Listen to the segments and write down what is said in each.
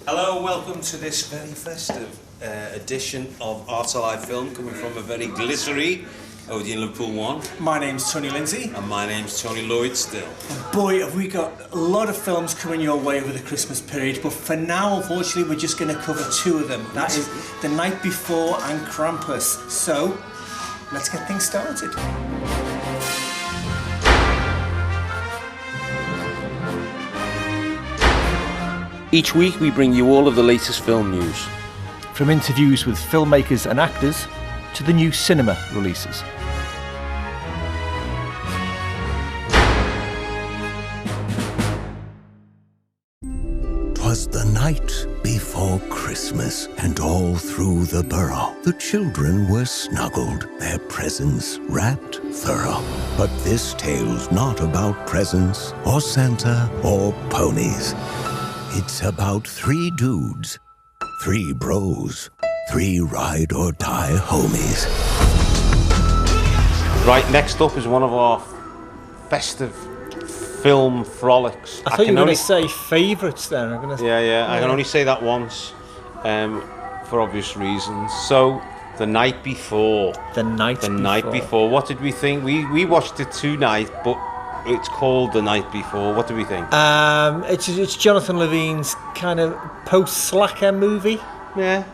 Hello, welcome to this very festive edition of Art Alive Film, coming from a very glittery Odeon Liverpool 1. My name's Tony Lindsay. And my name's Tony Lloyd still. And boy, have we got a lot of films coming your way over the Christmas period, but for now, unfortunately, we're just going to cover two of them. That is The Night Before and Krampus. So, let's get things started. Each week we bring you all of the latest film news. From interviews with filmmakers and actors to the new cinema releases. 'Twas the night before Christmas, and all through the borough the children were snuggled, their presents wrapped thorough. But this tale's not about presents or Santa or ponies. It's about three dudes, three bros, three ride-or-die homies. Right, next up is one of our festive film frolics. I thought you were going to say favourites then. Yeah, I can only say that once, for obvious reasons. So, The Night Before. The Night Before. What did we think? We watched it tonight, but it's called The Night Before. What do we think? It's Jonathan Levine's kind of post-Slacker movie. Yeah.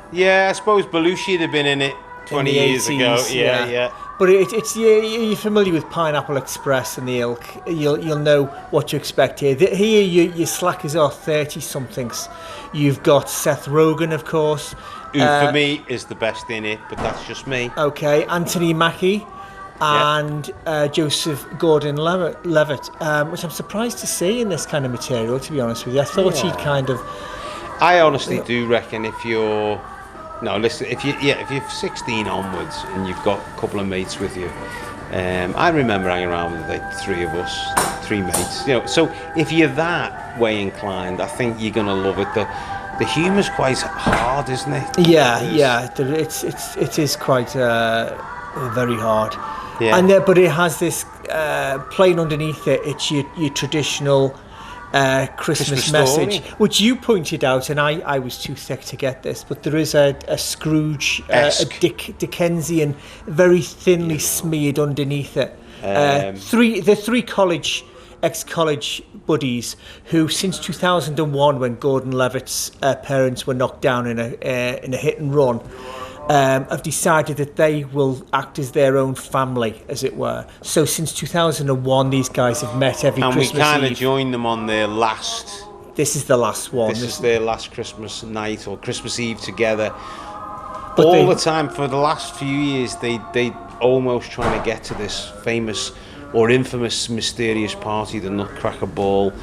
I suppose Belushi'd have been in it 20 years ago. Yeah. But you're familiar with Pineapple Express and the ilk. You'll know what to expect here. Here, your slackers are 30-somethings. You've got Seth Rogen, of course. Who for me is the best in it, but that's just me. Okay, Anthony Mackie and Joseph Gordon-Levitt, which I'm surprised to see in this kind of material, to be honest with you. I thought he'd kind of... I honestly do reckon if you're 16 onwards and you've got a couple of mates with you, I remember hanging around with like three mates. So if you're that way inclined, I think you're gonna love it. The humour's quite hard, isn't it? Yeah. It is quite very hard. Yeah. But it has this playing underneath it. It's your traditional Christmas message, which you pointed out, and I was too thick to get this, but there is a Scrooge, a Dickensian, very thinly smeared underneath it. Three ex-college buddies who, since 2001, when Gordon Levitt's parents were knocked down in a hit and run, have decided that they will act as their own family, as it were. So since 2001, these guys have met every Christmas Eve. And we kind of joined them on their last... This is the last one. This is their last Christmas night or Christmas Eve together. But the time, for the last few years, they almost trying to get to this famous or infamous mysterious party, the Nutcracker Ball.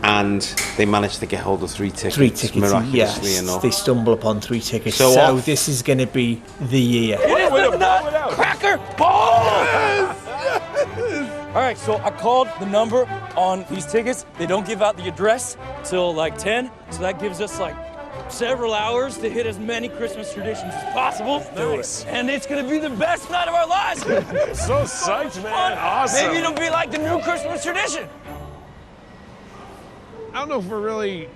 And they managed to get hold of three tickets miraculously enough. They stumble upon 3 tickets. So this is going to be the year. It is the Nutcracker Ball! Yes! All right, so I called the number on these tickets. They don't give out the address till like 10, so that gives us like several hours to hit as many Christmas traditions as possible. Nice. And it's going to be the best night of our lives. So psyched, man. Awesome. Maybe it'll be like the new Christmas tradition. I don't know if we're really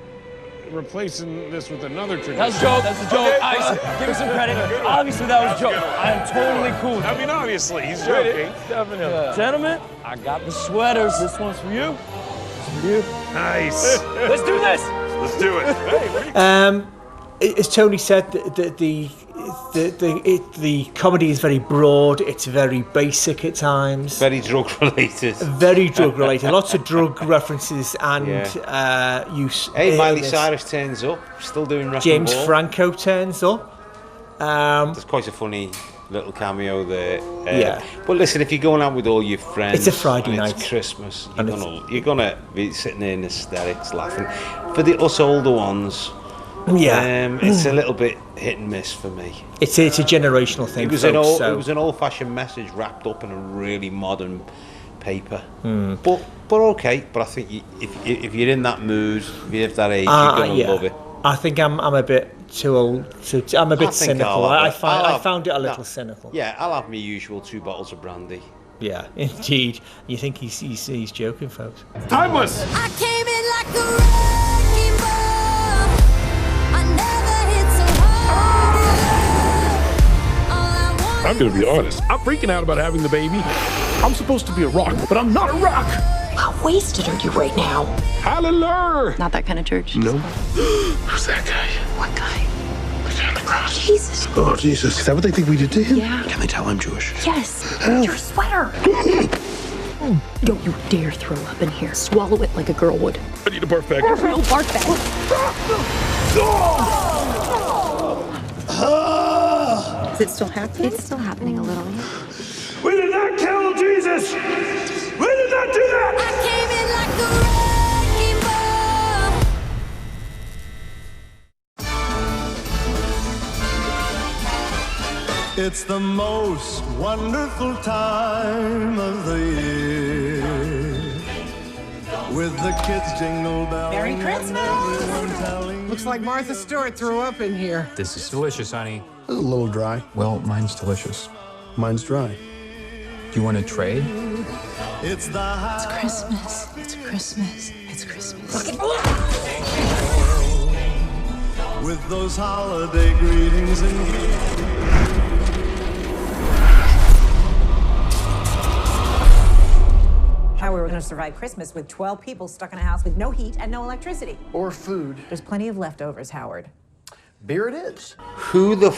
replacing this with another tradition. That's a joke. That's a joke. Okay. Ice, give me some credit. Obviously, that was a joke. I am totally cool with I mean, obviously, he's joking. Definitely. Gentlemen, I got the sweaters. This one's for you. This is for you. Nice. Let's do this. Let's do it. Hey, as Tony said, the comedy is very broad. It's very basic at times. Very drug related. Very drug related. Lots of drug references and use. Hey, Miley Cyrus turns up, still doing rock James and ball. Franco turns up. There's quite a funny little cameo there. But listen, if you're going out with all your friends, it's a Friday night. It's Christmas. You're gonna be sitting there in hysterics, laughing. For us older ones, it's a little bit hit and miss for me. It's a generational thing. It was an old-fashioned message wrapped up in a really modern paper. But okay. But I think if you're in that mood, if you're of that age, you're gonna love it. I think I'm a bit too old. I'm a bit cynical. I found it a little cynical. Yeah, I'll have my usual 2 bottles of brandy. Yeah, indeed. You think he's joking, folks? timeless. I came in like a wrecking ball. I'm gonna be honest. I'm freaking out about having the baby. I'm supposed to be a rock, but I'm not a rock. How wasted are you right now? Hallelujah. Not that kind of church. No. Who's that guy? What guy? The guy on the cross. Jesus. Oh, Jesus. Is that what they think we did to him? Yeah. Can they tell I'm Jewish? Yes. Your sweater. Don't you dare throw up in here. Swallow it like a girl would. I need a barf bag. No barf bag. Is it still happening? It's still happening a little. We did not kill Jesus! We did not do that! I came in like a wrecking ball. It's the most wonderful time of the year. With the kids jingle bells. Merry Christmas! Telling Looks like Martha Stewart threw up in here. This is delicious, honey. a little dry. Well, mine's delicious. Mine's dry. Do you want to trade? It's Christmas. It's Christmas. It's Christmas. with those holiday greetings and gifts. How we were going to survive Christmas with 12 people stuck in a house with no heat and no electricity. Or food. There's plenty of leftovers, Howard. Beer it is. Who the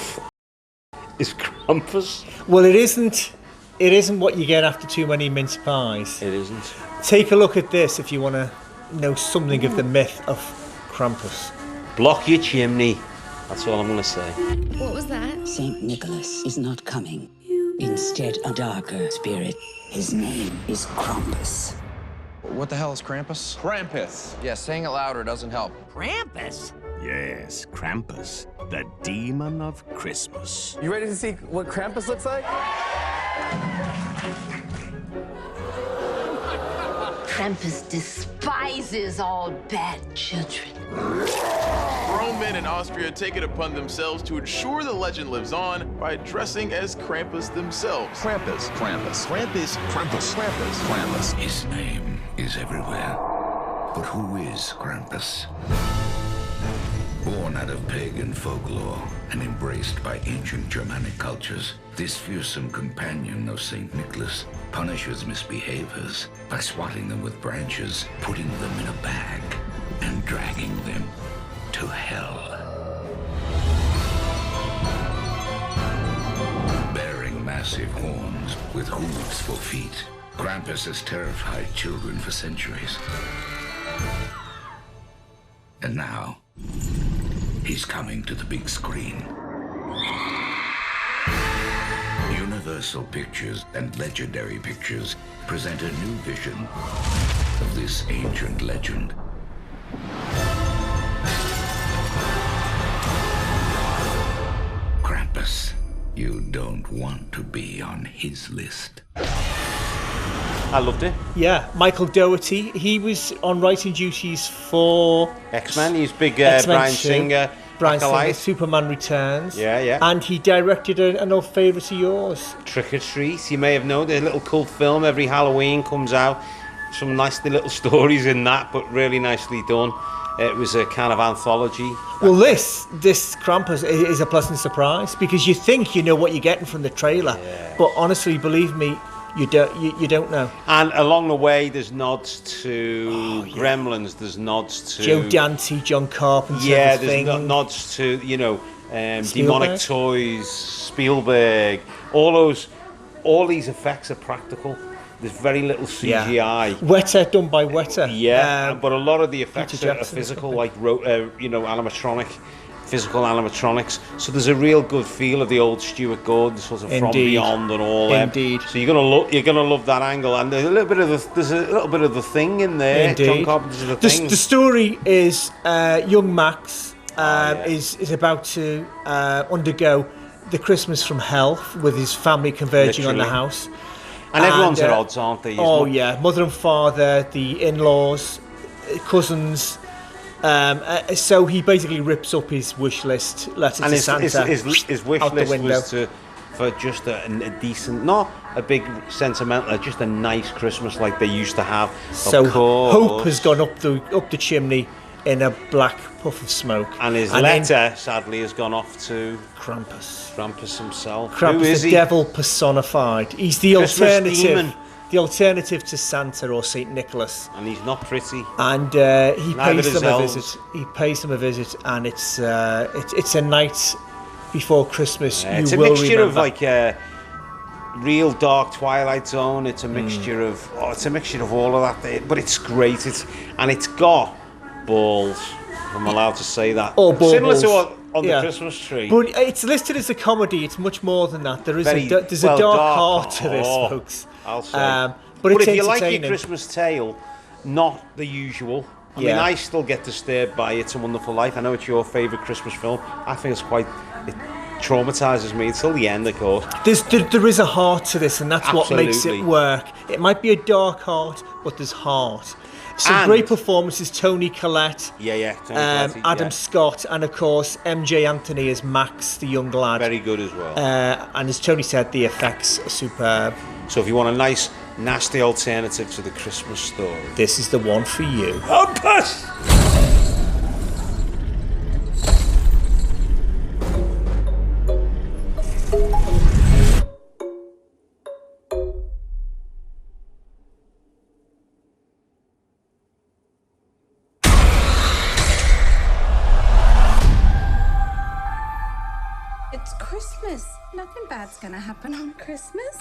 is Krampus? Well, it isn't. It isn't what you get after too many mince pies. It isn't. Take a look at this if you want to know something of the myth of Krampus. Block your chimney. That's all I'm going to say. What was that? St. Nicholas is not coming. Instead, a darker spirit. His name is Krampus. What the hell is Krampus? Krampus. Yeah, saying it louder doesn't help. Krampus? Yes, Krampus, the demon of Christmas. You ready to see what Krampus looks like? Krampus despises all bad children. Grown men in Austria take it upon themselves to ensure the legend lives on by dressing as Krampus themselves. Krampus, Krampus, Krampus, Krampus, Krampus, Krampus. His name is everywhere. But who is Krampus? Born out of pagan folklore and embraced by ancient Germanic cultures, this fearsome companion of St. Nicholas punishes misbehaviors by swatting them with branches, putting them in a bag, and dragging them to hell. Bearing massive horns with hooves for feet, Krampus has terrified children for centuries. And now, he's coming to the big screen. Universal Pictures and Legendary Pictures present a new vision of this ancient legend. Krampus, you don't want to be on his list. I loved it. Yeah, Michael Dougherty. He was on writing duties for X-Men. He's big X-Men Bryan 2. Singer. Bryan Singer, acolyte. Superman Returns. Yeah, yeah. And he directed an old favourite of yours. Trick or Treat. You may have known a little cult film every Halloween comes out. Some nice little stories in that, but really nicely done. It was a kind of anthology. Well, this Krampus is a pleasant surprise because you think you know what you're getting from the trailer, but honestly, believe me, you don't know. And along the way, there's nods to Gremlins. There's nods to Joe Dante, John Carpenter. Yeah, the there's Thing. nods to Demonic Spielberg. Toys, Spielberg. All these effects are practical. There's very little CGI. Yeah. Weta done by Weta. Yeah, but a lot of the effects Peter are Jackson physical, like physical animatronics. So there's a real good feel of the old Stuart Gordon sort of From Indeed. Beyond and all that. Indeed. So you're gonna love that angle, and there's a little bit of the Thing in there. Indeed. John Carpenter's The Thing. The story is young Max is about to undergo the Christmas from hell with his family converging on the Literally. house. And everyone's at odds, aren't they? Oh yeah, mother and father, the in-laws, cousins. So he basically rips up his wish list letter And to his Santa. wish out the list window. was for just a decent, not a big sentimental, just a nice Christmas like they used to have. So of course. hope has gone up the chimney in a black puff of smoke. And his letter, sadly, has gone off to Krampus. Krampus himself. Krampus, Who is the he? devil personified. He's the Christmas alternative. demon. The alternative to Santa or Saint Nicholas. And he's not pretty. And he Neither pays is them a elves. visit. He pays them a visit, and it's a night before Christmas. It's you a will mixture remember. of like a real dark Twilight Zone. It's a mixture of all of that. But it's great. It's got balls. I'm allowed to say that. Oh, balls. Similar to what on the Christmas tree. But it's listed as a comedy. It's much more than that. There is there's well, a dark heart to this, oh, folks. I'll say. But it's if you like your entertaining. Christmas tale, not the usual. I mean, I still get disturbed by It's a Wonderful Life. I know it's your favourite Christmas film. I think it traumatises me until the end, of course. There is a heart to this, and that's what makes it Absolutely. work. It might be a dark heart, but there's heart. Some And- great performances: Tony Collette, Yeah, Tony Collette, Adam yeah. Scott, and of course MJ Anthony as Max, the young lad. Very good as well. And as Tony said, the effects are superb. So if you want a nice, nasty alternative to the Christmas story, this is the one for you. Krampus! It's Christmas. Nothing bad's gonna happen on Christmas.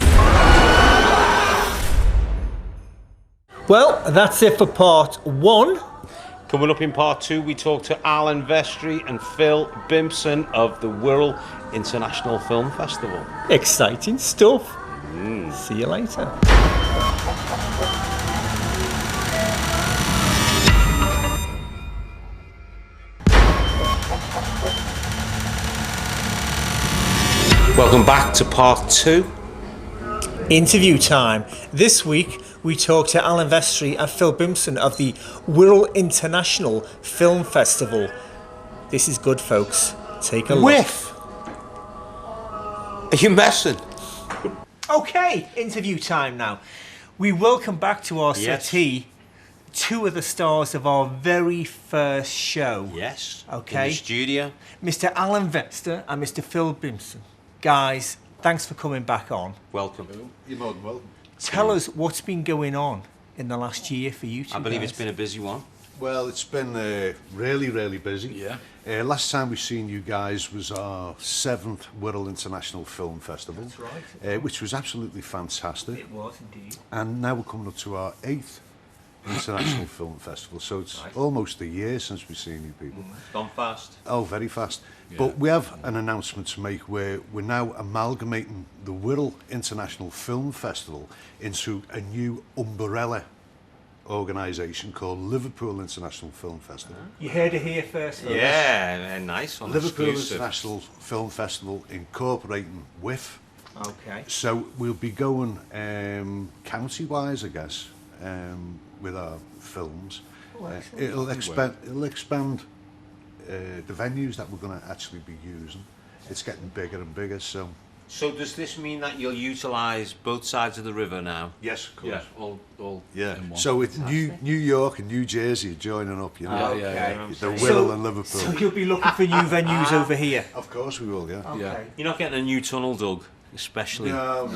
Well, that's it for part 1. Coming up in part 2, we talk to Alan Veste and Phil Bimpson of the Wirral International Film Festival. Exciting stuff. See you later. Welcome back to part 2. Interview time. This week we talk to Alan Veste and Phil Bimpson of the Wirral International Film Festival. This is good, folks. Take a look. Whiff! Are you messing? Okay, interview time now. We welcome back to our settee 2 of the stars of our very first show. Yes. Okay. In the studio. Mr. Alan Veste and Mr. Phil Bimpson. Guys, thanks for coming back on. Welcome. You're more than welcome. Tell us what's been going on in the last year for you two. I believe guys. it's been a busy one. Well, it's been really, really busy. Yeah. Last time we seen you guys was our 7th Wirral International Film Festival. That's right. Which was absolutely fantastic. It was indeed. And now we're coming up to our 8th International Film Festival. So it's almost a year since we've seen you people. It's gone fast. Oh, very fast. But we have an announcement to make where we're now amalgamating the Wirral International Film Festival into a new umbrella organisation called Liverpool International Film Festival. You heard it here first, folks. Yeah, a nice one. Liverpool Exclusive. International Film Festival incorporating WIF. Okay. So we'll be going county-wise, I guess, with our films. It'll expand the venues that we're going to actually be using. It's getting bigger and bigger, so... So does this mean that you'll utilise both sides of the river now? Yes, of course. Yeah, all Yeah. in one. So it's New York and New Jersey are joining up, you know. Yeah. The Wirral and Liverpool. So you'll be looking for new venues over here? Of course we will, yeah. Okay. Yeah. You're not getting a new tunnel dug, especially. No.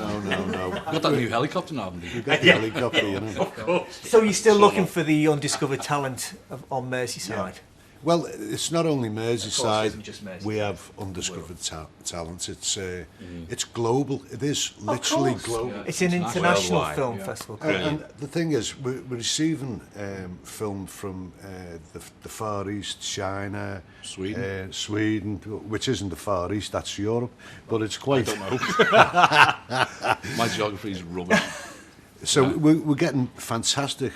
Got that new helicopter now, haven't you? We've got the helicopter, you know. Of course. So you're still looking for the undiscovered talent on Merseyside? Well, it's not only Merseyside. isn't just Merseyside. We have undiscovered talent. It's global. It is literally global. Yeah. It's an international Worldwide, film yeah. festival. And the thing is, we're receiving film from the Far East, China, Sweden, which isn't the Far East, that's Europe, but it's quite... I don't know. My geography is rubbish. So we're getting fantastic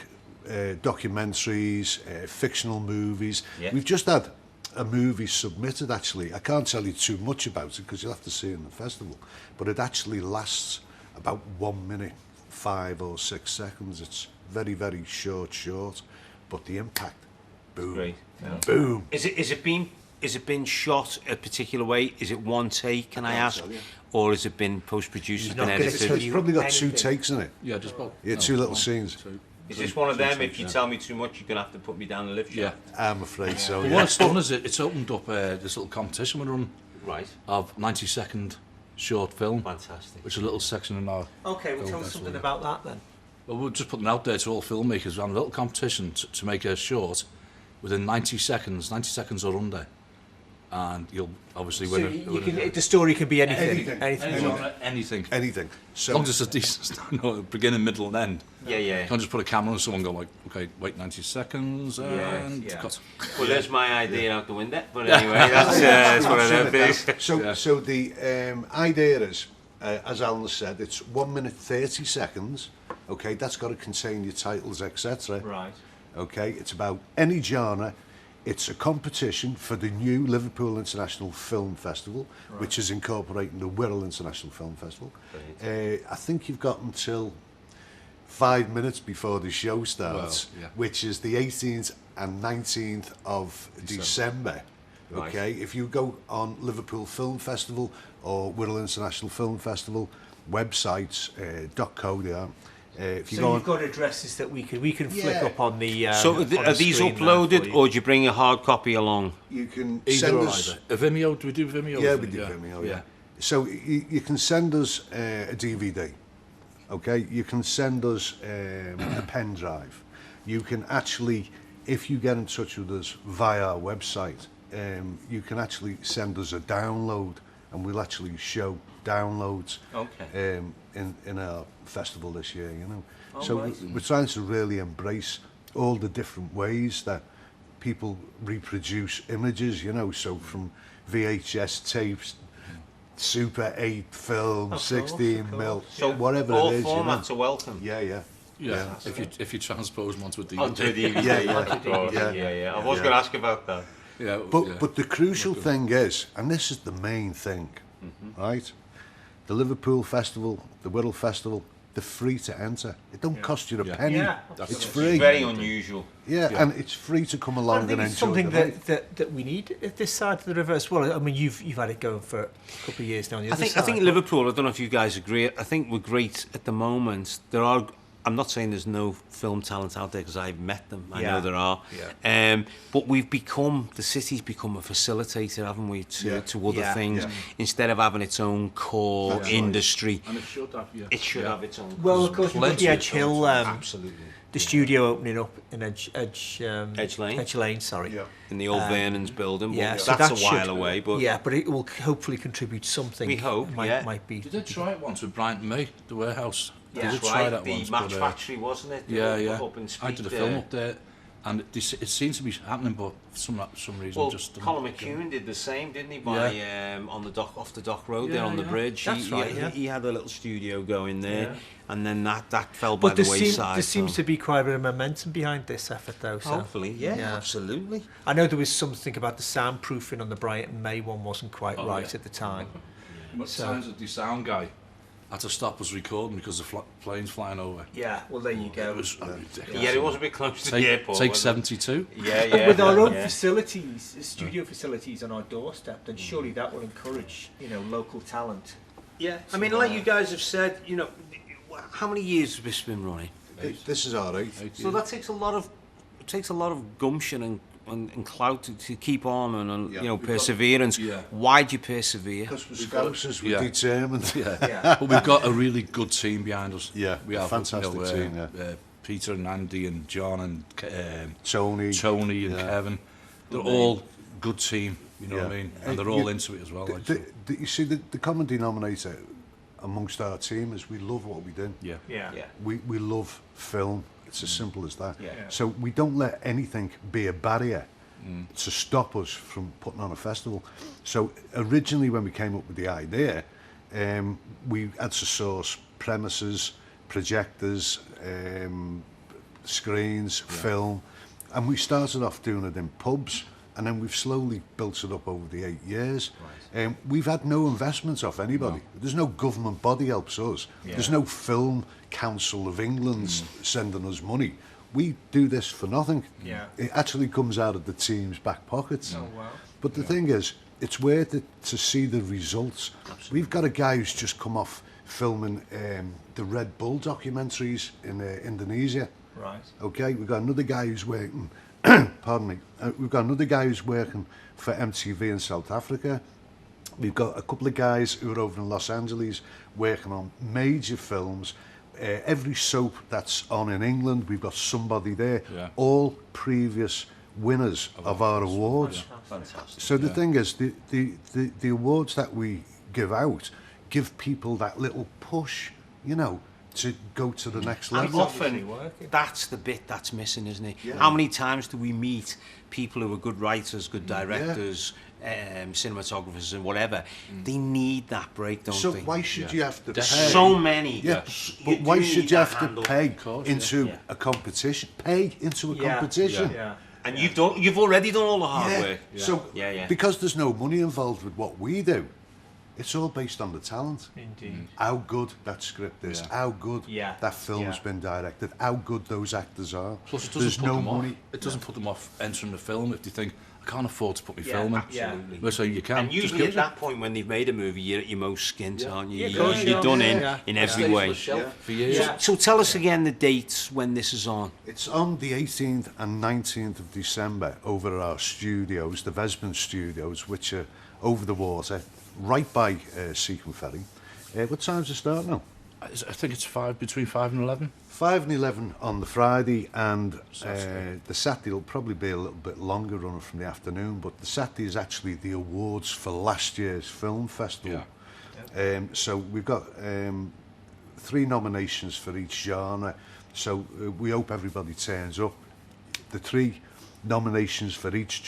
documentaries, fictional movies. Yeah. We've just had a movie submitted, actually. I can't tell you too much about it because you'll have to see it in the festival, but it actually lasts about 1 minute, 5 or 6 seconds. It's very, very short, but the impact, boom, Great. boom. Is it been shot a particular way? Is it one take, can I ask? tell you. Or has it been post-produced, He's been not gonna edited? tell It's you probably got 2 anything. takes in it. Yeah, just about. Yeah, no, 2 little one, scenes. 2. Is this one of them? If you tell me too much, you're gonna have to put me down the lift shaft. I'm afraid so. But what it's done is it's opened up this little competition we're running. Right. Of 90-second short film. Fantastic. Which is a little section in our. Okay, well, tell us something about that then. Well, we're just putting it out there to all filmmakers. We're having a little competition to make a short within 90 seconds or under. And you'll obviously win it. The story can be anything. Anything. So, as long as it's a decent beginning, middle, and end. Yeah. You can't just put a camera on someone and go like, okay, wait 90 seconds and cut. Well, there's my idea out the window. But anyway, that's one of them things. So the idea is, as Alan has said, it's 1 minute 30 seconds. Okay, that's got to contain your titles, etc. Right. Okay, it's about any genre. It's a competition for the new Liverpool International Film Festival, which is incorporating the Wirral International Film Festival. I think you've got until 5 minutes before the show starts, which is the 18th and 19th of December. Okay, if you go on Liverpool Film Festival or Wirral International Film Festival websites, .co they are. If you so you've got addresses that we can flick up on the. So are these uploaded, or do you bring a hard copy along? You can either send or us either. A Vimeo? Do we do Vimeo? Yeah, we do Vimeo. Yeah. So you can send us a DVD. Okay, you can send us a pen drive. You can actually, if you get in touch with us via our website, you can actually send us a download, and we'll actually show downloads in our festival this year, you know. We're trying to really embrace all the different ways that people reproduce images, you know, so from VHS tapes, Super 8 film, 16mm, so whatever all it is. All formats are welcome. Yeah. If you transpose them onto a DVD. Onto a DVD. Yeah. I was going to ask about that. Yeah, but the crucial thing is, and this is the main thing, right? The Liverpool Festival, the Wirral Festival, they're free to enter. It don't cost you a penny. Yeah, it's free. It's very unusual. Yeah, and it's free to come along and enjoy. It's something that we need at this side of the river as well. I mean, you've had it going for a couple of years now. On the other side, I think Liverpool. I don't know if you guys agree. I think we're great at the moment. I'm not saying there's no film talent out there because I've met them. I know there are. Yeah. But the city's become a facilitator, haven't we, to other things instead of having its own core industry. And it should have. It should have its own. Well, of course, we've got the Edge Hill. Absolutely. The studio opening up in Edge Lane. Edge Lane, sorry. Yeah. In the old Vernon's building. But so that's a while away. But but it will hopefully contribute something. We hope. Might be. Did they try it once with Bryant and me, the warehouse? Yeah, did try that the once, Match Factory, wasn't it? Up in I did a film up there, and it seems to be happening, but for some reason, well, just. Colin McEwen did the same, didn't he? On the dock, off the dock road there on the bridge. That's he had a little studio going there, and then that fell by the wayside. There seems to be quite a bit of momentum behind this effort, though. So. Hopefully, yeah, absolutely. I know there was something about the soundproofing on the Bryant and May one wasn't quite right at the time. But sounds that the sound guy had to stop us recording because the plane's flying over. Yeah, well there you go. It was ridiculous. Yeah, it was a bit close to the airport. Take 72. Yeah. With our own facilities, studio facilities on our doorstep, then surely that will encourage, local talent. Yeah, I mean, like you guys have said, how many years has this been running? This is our 8th. So that takes a lot of gumption and clout to keep on and perseverance. Why do you persevere? Because we're Scousers, we're determined. But we've got a really good team behind us. Yeah, we have fantastic team. Peter and Andy and John and Tony and Kevin. They're all good team. You know what I mean? And they're all into it as well. You see, the common denominator amongst our team is we love what we do. Yeah. We love film. It's as simple as that. So we don't let anything be a barrier to stop us from putting on a festival. So originally when we came up with the idea, we had to source premises, projectors, screens, film, and we started off doing it in pubs, and then we've slowly built it up over the 8 years. We've had no investment off anybody. There's no government body helps us. There's no Film Council of England sending us money. We do this for nothing. It actually comes out of the team's back pockets. But the thing is, it's worth it to see the results. Absolutely. We've got a guy who's just come off filming the Red Bull documentaries in Indonesia. Right. Okay, we've got another guy who's working. Pardon me. We've got another guy who's working for MTV in South Africa. We've got a couple of guys who are over in Los Angeles working on major films. Every soap that's on in England, we've got somebody there. Yeah. All previous winners of our awards. Fantastic. So the thing is, the awards that we give out give people that little push, you know, to go to the next And level. often, that's the bit that's missing, isn't it? Yeah. How many times do we meet people who are good writers, good directors, cinematographers and whatever? They need that break, don't So they? why should you have to pay? So many. Yeah, but why should you have to pay into a competition? Pay into a competition. Yeah. And you've already done all the hard work. So because there's no money involved with what we do, it's all based on the talent. Indeed. How good that script is, how good that film's Yeah. been directed, how good those actors are. Plus, it doesn't There's put no them money. off. It doesn't put them off entering the film if they think, I can't afford to put my Yeah, film in. absolutely. Well, so you can. And usually at that point when they've made a movie, you're at your most skint, aren't you? Yeah, of course you You're are. done Yeah. in It every stays way. on the shelf for years. So tell us again the dates when this is on. It's on the 18th and 19th of December over at our studios, the Vesman Studios, which are over the water, right by Seacombe Ferry. What time's it start now? I think it's between 5 and 11. 5 and 11 on the Friday, and the Saturday will probably be a little bit longer running from the afternoon, but the Saturday is actually the awards for last year's film festival. So we've got 3 nominations for each genre, so we hope everybody turns up. The 3 nominations for each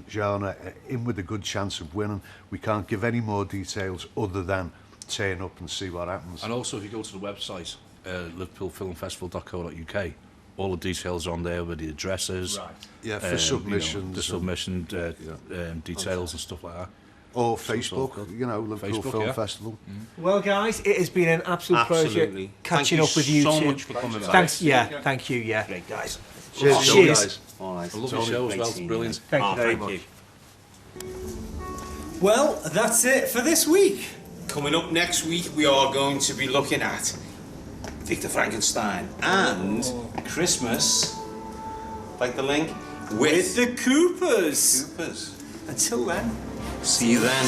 genre in with a good chance of winning. We can't give any more details other than turn up and see what happens. And also, if you go to the website, liverpoolfilmfestival.co.uk, all the details are on there with the addresses. Right. Yeah, for submissions. You know, the submission details and stuff like that. Or Facebook, you know, Liverpool Film Festival. Well, guys, it has been an absolute pleasure catching up with you so two. much for coming back. Thanks, thank you, Great guys. Cheers. Cheers. All right. A lovely show as well, it's brilliant. Thank you very much. Well, that's it for this week. Coming up next week, we are going to be looking at Victor Frankenstein and Christmas, like the link, with the Coopers. Coopers. Until then, see you then.